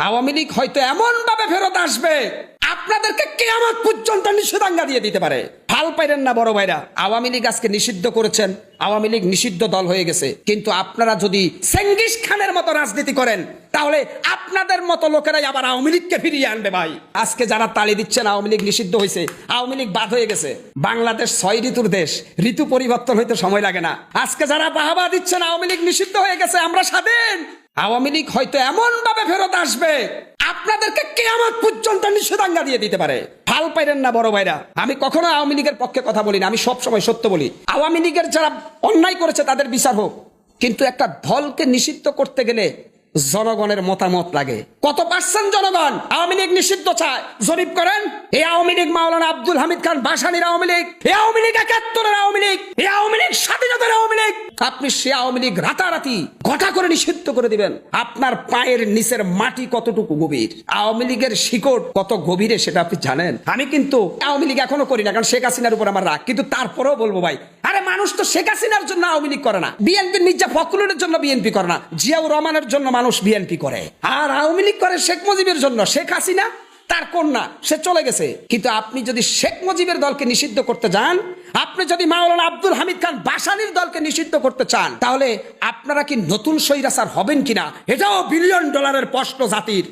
আওয়ামী লীগ হয়তো এমন ভাবে ফেরত আসবে আপনাদেরকে কিয়ামত পর্যন্ত নিষেধাজ্ঞা দিয়ে দিতে পারে। হাল পাইলেন না বড় ভাইরা, আওয়ামী লীগ আজকে নিষিদ্ধ করেছেন, আওয়ামী লীগ নিষিদ্ধ দল হয়ে গেছে, কিন্তু আপনারা যদি চেঙ্গিস খানের মতো রাজনীতি করেন তাহলে আপনাদের মতো লোকেরাই আবার আওয়ামী লীগকে ফিরিয়ে আনবে ভাই। আজকে যারা তালি দিচ্ছেন আওয়ামী লীগ নিষিদ্ধ হয়েছে, আওয়ামী লীগ বাদ হয়ে গেছে, বাংলাদেশ 6 ঋতুর দেশ, ঋতু পরিবর্তন হইতে সময় লাগে না। আজকে যারা বাহাবা দিচ্ছেন আওয়ামী লীগ নিষিদ্ধ হয়ে গেছে, আমরা স্বাধীন, আওয়ামী লীগ হয়তো এমন ভাবে ফেরত আসবে আপনাদেরকে কিয়ামত পর্যন্ত নিষেধাজ্ঞা দিয়ে দিতে পারে। হাল পাইলেন না বড় ভাইরা, আমি কখনো আওয়ামী লীগের পক্ষে কথা বলি না, আমি সব সময় সত্য বলি। আওয়ামী লীগের যারা অন্যায় করেছে তাদের বিচার হোক, কিন্তু একটা দলকে নিষিদ্ধ করতে গেলে জনগণের মতামত লাগে। কত পার্সেন্ট জনগণ আওয়ামী লীগ নিষিদ্ধ চায় জরিপ করেন। এই আওয়ামী লীগ মাওলানা আব্দুল হামিদ খান ভাসানীর আওয়ামী লীগ, এই আওয়ামী লীগ 71-এর আওয়ামী লীগ, এই আওয়ামী লীগ স্বাধীনতার আওয়ামী লীগ। আপনি সে আওয়ামী লীগ রাতারাতি ঘটা করে নিষিদ্ধ করে দিবেন, আপনার পায়ের নিচের মাটি কতটুকু গভীর, আওয়ামী লীগের শিকড় কত গভীরে সেটা আপনি জানেন। আমি কিন্তু আওয়ামী লীগ এখনো করি না, কারণ শেখ হাসিনার উপর আমার রাগ, কিন্তু তারপরেও বলবো ভাই, আরে মানুষ তো শেখ হাসিনার জন্য আওয়ামী লীগ করে না, বিএনপির মির্জা ফখরুলের জন্য বিএনপি করে না, জিয়াউর রহমানের জন্য মানুষ বিএনপি করে, আর আওয়ামী লীগ করে শেখ মুজিবের জন্য। শেখ হাসিনা তার কন্যা, সে চলে গেছে, কিন্তু আপনি যদি শেখ মুজিবের দলকে নিষিদ্ধ করতে যান, আপনি যদি মাওলানা আব্দুল হামিদ খান ভাসানীর দলকে নিষিদ্ধ করতে চান, তাহলে আপনারা কি নতুন স্বৈরাচার হবেন কিনা এটাও $1 বিলিয়ন প্রশ্ন জাতির।